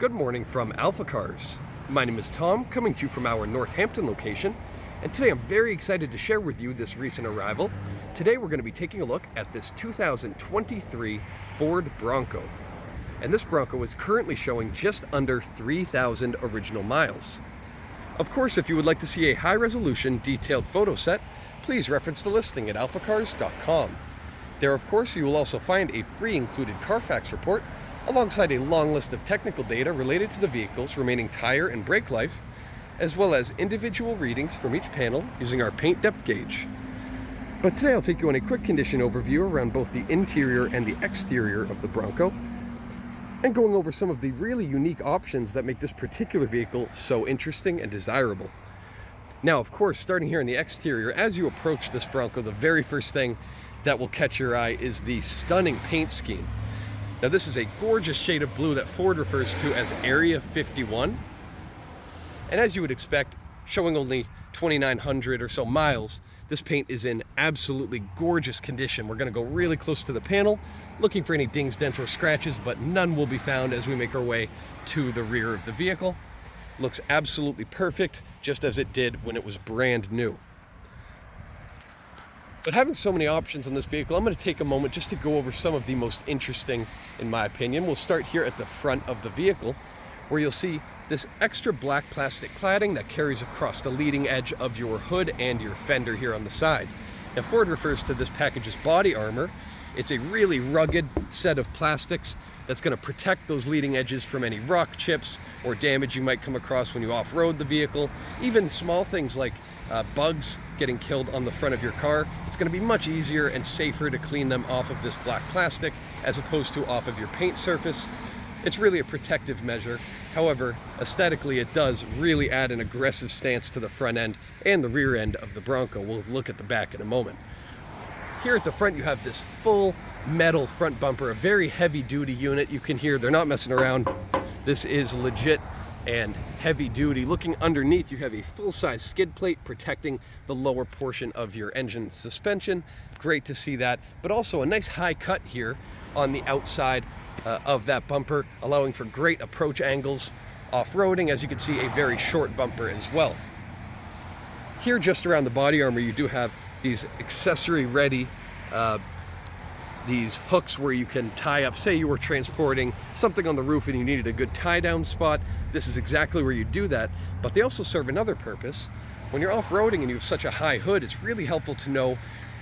Good morning from AlphaCars. My name is Tom, coming to you from our Hampton location, and today I'm very excited to share with you this recent arrival. Today we're going to be taking a look at this 2023 Ford Bronco. And this Bronco is currently showing just under 3,000 original miles. Of course, if you would like to see a high-resolution detailed photo set, please reference the listing at alphacars.com. There, of course, you will also find a free included Carfax report alongside a long list of technical data related to the vehicle's remaining tire and brake life, as well as individual readings from each panel using our paint depth gauge. But today I'll take you on a quick condition overview around both the interior and the exterior of the Bronco, and going over some of the really unique options that make this particular vehicle so interesting and desirable. Now, of course, starting here in the exterior, as you approach this Bronco, the very first thing that will catch your eye is the stunning paint scheme. Now, this is a gorgeous shade of blue that Ford refers to as Area 51. And as you would expect, showing only 2,900 or so miles, this paint is in absolutely gorgeous condition. We're going to go really close to the panel, looking for any dings, dents, or scratches, but none will be found as we make our way to the rear of the vehicle. Looks absolutely perfect, just as it did when it was brand new. But having so many options on this vehicle, I'm going to take a moment just to go over some of the most interesting, in my opinion. We'll start here at the front of the vehicle, where you'll see this extra black plastic cladding that carries across the leading edge of your hood and your fender here on the side. Now, Ford refers to this package as body armor. It's a really rugged set of plastics that's going to protect those leading edges from any rock chips or damage you might come across when you off-road the vehicle. Even small things like bugs getting killed on the front of your car. It's going to be much easier and safer to clean them off of this black plastic as opposed to off of your paint surface. It's really a protective measure. However, aesthetically, it does really add an aggressive stance to the front end and the rear end of the Bronco. We'll look at the back in a moment. Here at the front, you have this full metal front bumper, a very heavy duty unit. You can hear they're not messing around. This is legit and heavy duty. Looking underneath, you have a full-size skid plate protecting the lower portion of your engine suspension. Great to see that, but also a nice high cut here on the outside of that bumper, allowing for great approach angles off-roading. As you can see, a very short bumper as well. Here, just around the body armor, you do have these accessory ready these hooks where you can tie up, say you were transporting something on the roof and you needed a good tie down spot. This is exactly where you do that, but they also serve another purpose. When you're off-roading and you have such a high hood, it's really helpful to know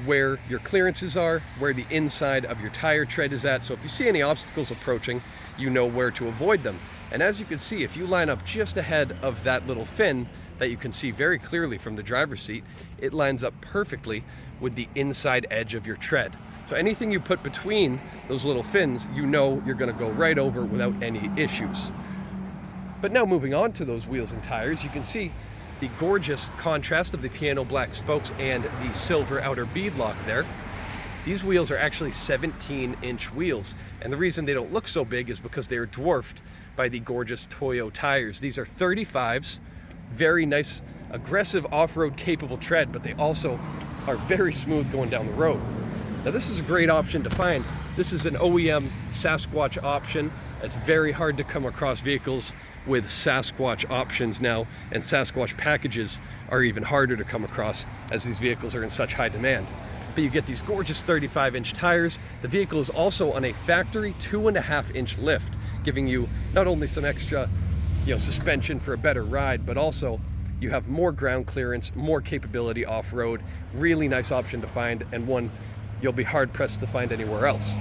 where your clearances are, where the inside of your tire tread is at. So if you see any obstacles approaching, you know where to avoid them. And as you can see, if you line up just ahead of that little fin that you can see very clearly from the driver's seat, it lines up perfectly with the inside edge of your tread. So anything you put between those little fins, you know you're going to go right over without any issues. But now moving on to those wheels and tires, you can see the gorgeous contrast of the piano black spokes and the silver outer beadlock there. These wheels are actually 17-inch wheels, and the reason they don't look so big is because they are dwarfed by the gorgeous Toyo tires. These are 35s, very nice, aggressive off-road capable tread, but they also are very smooth going down the road. Now, this is a great option to find. This is an OEM Sasquatch option. It's very hard to come across vehicles with Sasquatch options now, and Sasquatch packages are even harder to come across as these vehicles are in such high demand. But you get these gorgeous 35-inch tires. The vehicle is also on a factory 2.5-inch lift, giving you not only some extra suspension for a better ride, but also you have more ground clearance, more capability off-road. Really nice option to find, and one you'll be hard-pressed to find anywhere else.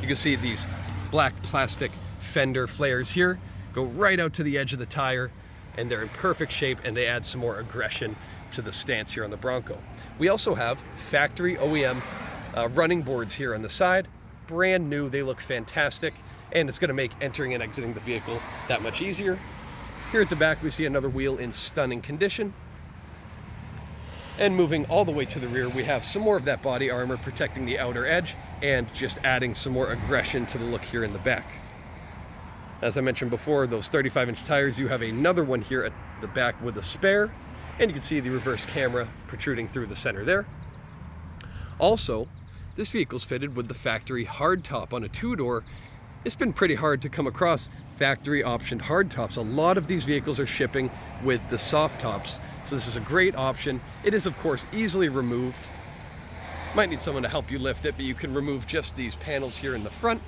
You can see these black plastic fender flares here go right out to the edge of the tire, and they're in perfect shape, and they add some more aggression to the stance here on the Bronco. We also have factory OEM running boards here on the side. Brand new, they look fantastic, and it's going to make entering and exiting the vehicle that much easier. Here at the back, we see another wheel in stunning condition. And moving all the way to the rear, we have some more of that body armor protecting the outer edge and just adding some more aggression to the look here in the back. As I mentioned before, those 35-inch tires, you have another one here at the back with a spare, and you can see the reverse camera protruding through the center there. Also, this vehicle is fitted with the factory hardtop on a two-door it's been pretty hard to come across factory optioned hardtops. A lot of these vehicles are shipping with the soft tops, so this is a great option. It is of course easily removed. Might need someone to help you lift it, but you can remove just these panels here in the front,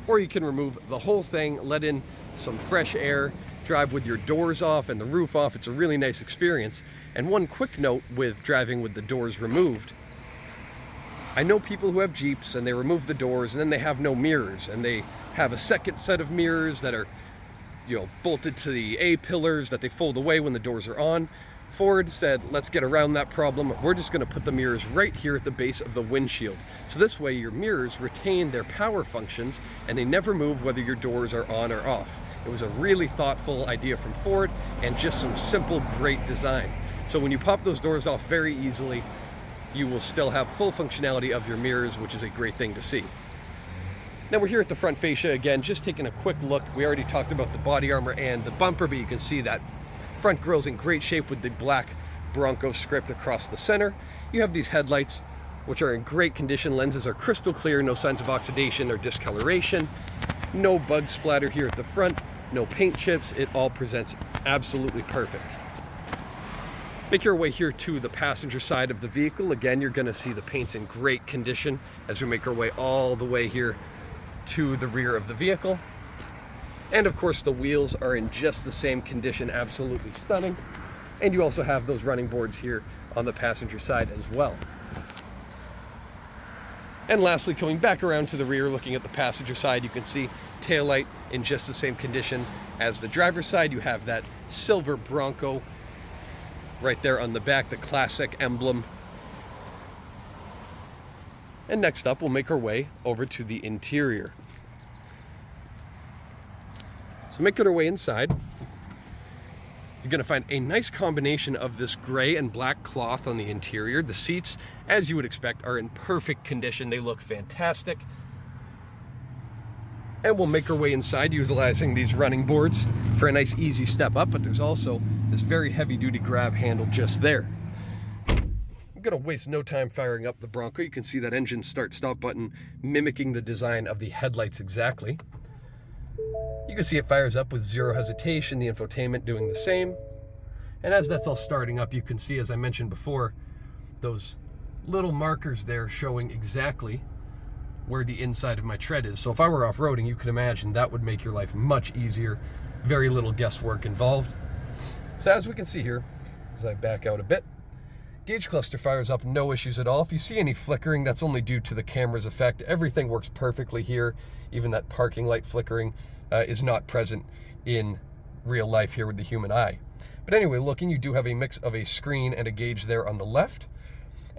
or you can remove the whole thing, let in some fresh air, drive with your doors off and the roof off. It's a really nice experience. And one quick note with driving with the doors removed, I know people who have Jeeps and they remove the doors and then they have no mirrors, and they have a second set of mirrors that are, you know, bolted to the A-pillars that they fold away when the doors are on. Ford said, let's get around that problem. We're just going to put the mirrors right here at the base of the windshield. So this way your mirrors retain their power functions and they never move whether your doors are on or off. It was a really thoughtful idea from Ford and just some simple, great design. So when you pop those doors off very easily, you will still have full functionality of your mirrors, which is a great thing to see. Now we're here at the front fascia again, just taking a quick look. We already talked about the body armor and the bumper, but you can see that front grille's in great shape with the black Bronco script across the center. You have these headlights, which are in great condition. Lenses are crystal clear, no signs of oxidation or discoloration. No bug splatter here at the front, no paint chips. It all presents absolutely perfect. Make your way here to the passenger side of the vehicle. Again, you're going to see the paint's in great condition as we make our way all the way here to the rear of the vehicle. And of course the wheels are in just the same condition, absolutely stunning. And you also have those running boards here on the passenger side as well. And lastly, coming back around to the rear, looking at the passenger side, you can see taillight in just the same condition as the driver's side. You have that silver Bronco right there on the back, the classic emblem. And next up, we'll make our way over to the interior. So making our way inside, you're going to find a nice combination of this gray and black cloth on the interior. The seats, as you would expect, are in perfect condition. They look fantastic. And we'll make our way inside utilizing these running boards for a nice easy step up, but there's also this very heavy-duty grab handle just there. I'm going to waste no time firing up the Bronco. You can see that engine start-stop button mimicking the design of the headlights exactly. You can see it fires up with zero hesitation, the infotainment doing the same. And as that's all starting up, you can see, as I mentioned before, those little markers there showing exactly where the inside of my tread is. So if I were off-roading, you can imagine that would make your life much easier. Very little guesswork involved. So as we can see here, as I back out a bit, gauge cluster fires up, no issues at all. If you see any flickering, that's only due to the camera's effect. Everything works perfectly here. Even that parking light flickering is not present in real life here with the human eye. But anyway, looking, you do have a mix of a screen and a gauge there on the left.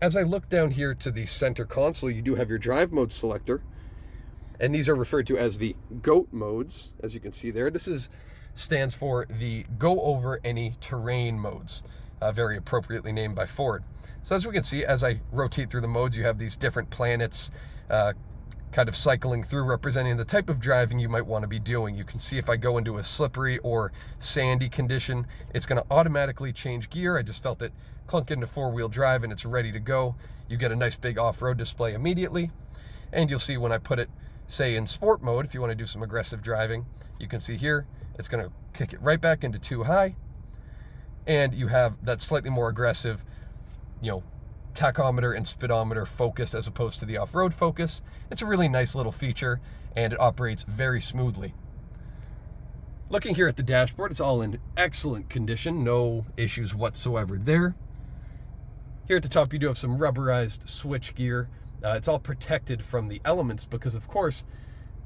As I look down here to the center console, you do have your drive mode selector, and these are referred to as the GOAT modes, as you can see there. This stands for the Go Over Any Terrain modes, very appropriately named by Ford. So as we can see, as I rotate through the modes, you have these different planets kind of cycling through, representing the type of driving you might want to be doing. You can see if I go into a slippery or sandy condition, it's going to automatically change gear. I just felt it clunk into four-wheel drive and it's ready to go. You get a nice big off-road display immediately. And you'll see when I put it, say, in sport mode, if you want to do some aggressive driving, you can see here, it's going to kick it right back into 2 high. And you have that slightly more aggressive, tachometer and speedometer focus as opposed to the off-road focus. It's a really nice little feature and it operates very smoothly. Looking here at the dashboard, it's all in excellent condition, no issues whatsoever there. Here at the top, you do have some rubberized switch gear. It's all protected from the elements because, of course,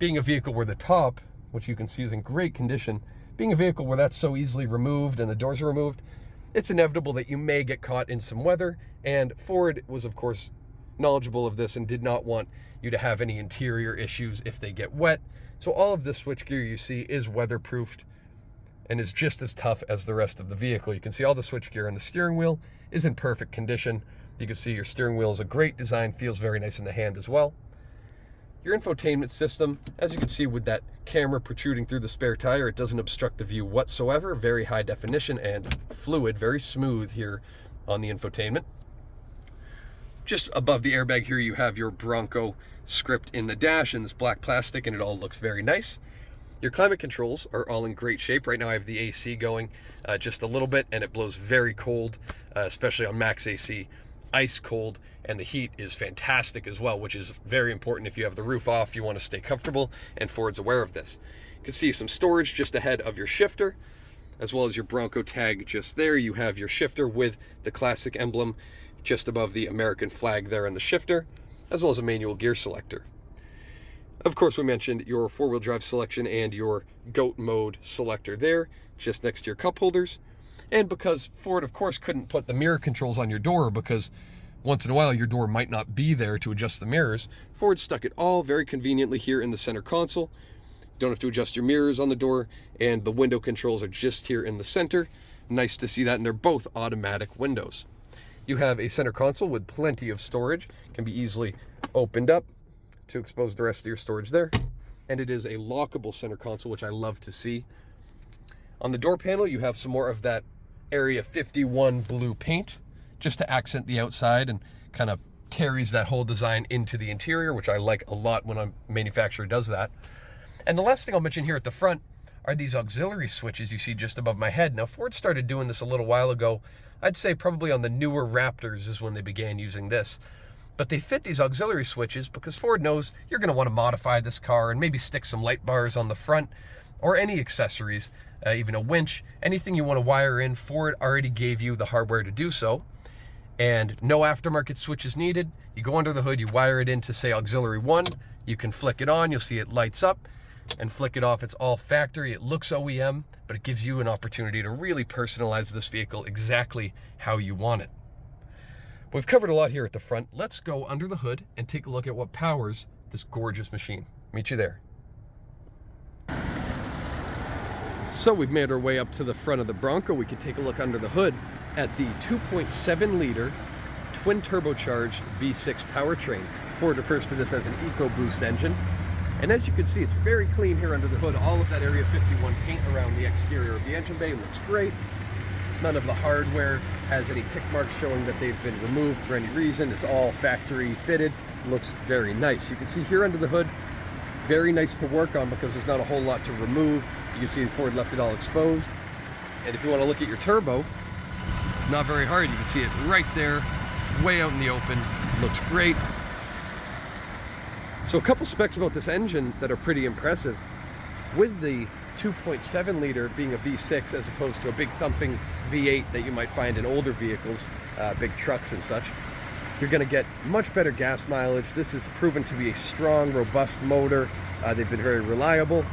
being a vehicle where the top, which you can see is in great condition, being a vehicle where that's so easily removed and the doors are removed, it's inevitable that you may get caught in some weather, and Ford was, of course, knowledgeable of this and did not want you to have any interior issues if they get wet. So all of this switchgear you see is weatherproofed and is just as tough as the rest of the vehicle. You can see all the switchgear on the steering wheel is in perfect condition. You can see your steering wheel is a great design, feels very nice in the hand as well. Your infotainment system, as you can see with that camera protruding through the spare tire, it doesn't obstruct the view whatsoever. Very high definition and fluid, very smooth here on the infotainment. Just above the airbag here, you have your Bronco script in the dash in this black plastic, and it all looks very nice. Your climate controls are all in great shape. Right now I have the AC going just a little bit, and it blows very cold, especially on max AC, ice cold, and the heat is fantastic as well, which is very important if you have the roof off, you want to stay comfortable, and Ford's aware of this. You can see some storage just ahead of your shifter, as well as your Bronco tag just there. You have your shifter with the classic emblem just above the American flag there on the shifter, as well as a manual gear selector. Of course, we mentioned your four-wheel drive selection and your GOAT mode selector there, just next to your cup holders. And because Ford, of course, couldn't put the mirror controls on your door because once in a while your door might not be there to adjust the mirrors, Ford stuck it all very conveniently here in the center console. You don't have to adjust your mirrors on the door, and the window controls are just here in the center. Nice to see that, and they're both automatic windows. You have a center console with plenty of storage, can be easily opened up to expose the rest of your storage there. And it is a lockable center console, which I love to see. On the door panel, you have some more of that Area 51 blue paint, just to accent the outside and kind of carries that whole design into the interior, which I like a lot when a manufacturer does that. And the last thing I'll mention here at the front are these auxiliary switches you see just above my head. Now, Ford started doing this a little while ago. I'd say probably on the newer Raptors is when they began using this. But they fit these auxiliary switches because Ford knows you're going to want to modify this car and maybe stick some light bars on the front or any accessories, even a winch, anything you want to wire in. Ford already gave you the hardware to do so, and no aftermarket switches needed. You go under the hood, you wire it into, say, auxiliary 1, you can flick it on, you'll see it lights up, and flick it off. It's all factory, it looks OEM, but it gives you an opportunity to really personalize this vehicle exactly how you want it. We've covered a lot here at the front. Let's go under the hood and take a look at what powers this gorgeous machine. Meet you there. So we've made our way up to the front of the Bronco. We can take a look under the hood at the 2.7 liter twin turbocharged V6 powertrain. Ford refers to this as an EcoBoost engine. And as you can see, it's very clean here under the hood. All of that Area 51 paint around the exterior of the engine bay looks great. None of the hardware has any tick marks showing that they've been removed for any reason. It's all factory fitted. Looks very nice. You can see here under the hood, very nice to work on because there's not a whole lot to remove. You can see Ford left it all exposed. And if you want to look at your turbo, it's not very hard. You can see it right there, way out in the open. Looks great. So a couple specs about this engine that are pretty impressive. With the 2.7 liter being a V6 as opposed to a big thumping V8 that you might find in older vehicles, big trucks and such, you're going to get much better gas mileage. This is proven to be a strong, robust motor. They've been very reliable.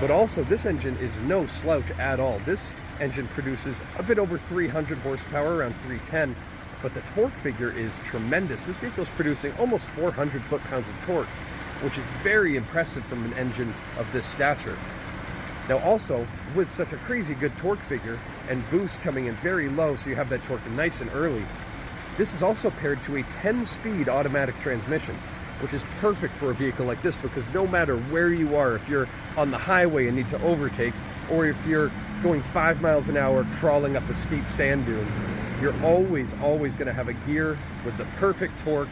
But also, this engine is no slouch at all. This engine produces a bit over 300 horsepower, around 310, but the torque figure is tremendous. This vehicle is producing almost 400 foot-pounds of torque, which is very impressive from an engine of this stature. Now also, with such a crazy good torque figure and boost coming in very low, so you have that torque nice and early, this is also paired to a 10-speed automatic transmission, which is perfect for a vehicle like this because no matter where you are, if you're on the highway and need to overtake, or if you're going 5 miles an hour crawling up a steep sand dune, you're always going to have a gear with the perfect torque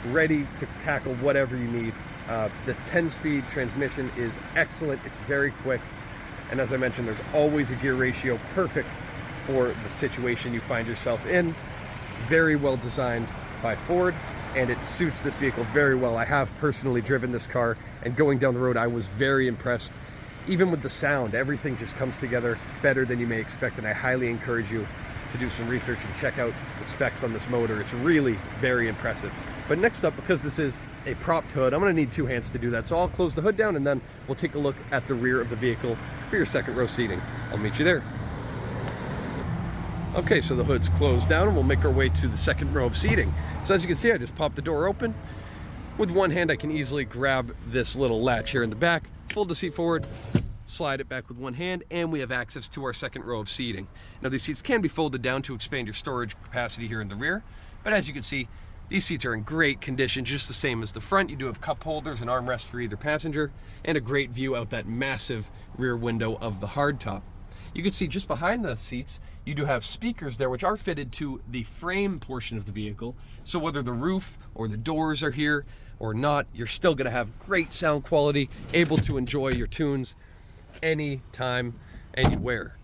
ready to tackle whatever you need. The 10-speed transmission is excellent. It's very quick. And as I mentioned, there's always a gear ratio perfect for the situation you find yourself in. Very well designed by Ford, and it suits this vehicle very well. I have personally driven this car, and going down the road, I was very impressed. Even with the sound, everything just comes together better than you may expect, and I highly encourage you to do some research and check out the specs on this motor. It's really very impressive. But next up, because this is a propped hood, I'm going to need two hands to do that. So I'll close the hood down and then we'll take a look at the rear of the vehicle for your second row seating. I'll meet you there. Okay, so the hood's closed down and we'll make our way to the second row of seating. So as you can see, I just popped the door open. With one hand, I can easily grab this little latch here in the back, fold the seat forward, slide it back with one hand, and we have access to our second row of seating. Now these seats can be folded down to expand your storage capacity here in the rear, but as you can see, these seats are in great condition, just the same as the front. You do have cup holders and armrests for either passenger, and a great view out that massive rear window of the hardtop. You can see just behind the seats, you do have speakers there, which are fitted to the frame portion of the vehicle. So whether the roof or the doors are here or not, you're still gonna have great sound quality, able to enjoy your tunes anytime, anywhere.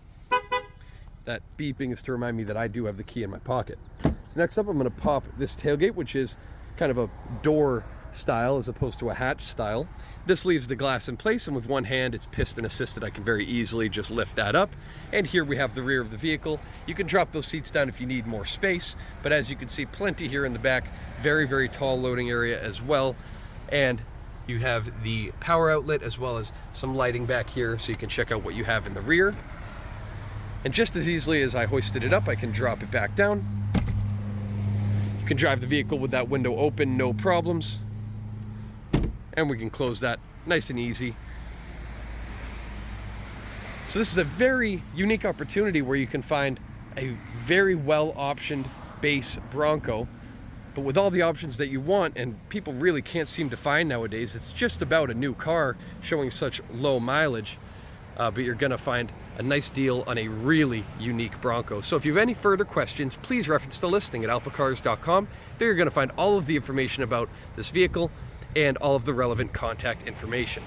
That beeping is to remind me that I do have the key in my pocket. So next up, I'm gonna pop this tailgate, which is kind of a door style as opposed to a hatch style. This leaves the glass in place, and with one hand, it's piston assisted. I can very easily just lift that up. And here we have the rear of the vehicle. You can drop those seats down if you need more space, but as you can see, plenty here in the back. Very, very tall loading area as well. And you have the power outlet as well as some lighting back here, so you can check out what you have in the rear. And just as easily as I hoisted it up, I can drop it back down. You can drive the vehicle with that window open, no problems. And we can close that nice and easy. So this is a very unique opportunity where you can find a very well optioned base Bronco, but with all the options that you want, and people really can't seem to find nowadays. It's just about a new car showing such low mileage, but you're gonna find a nice deal on a really unique Bronco. So if you have any further questions, please reference the listing at alphacars.com. There you're gonna find all of the information about this vehicle and all of the relevant contact information.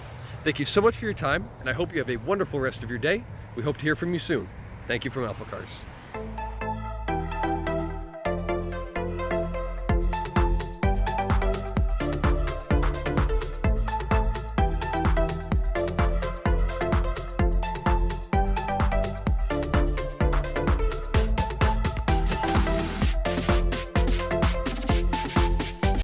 Thank you so much for your time, and I hope you have a wonderful rest of your day. We hope to hear from you soon. Thank you from AlphaCars.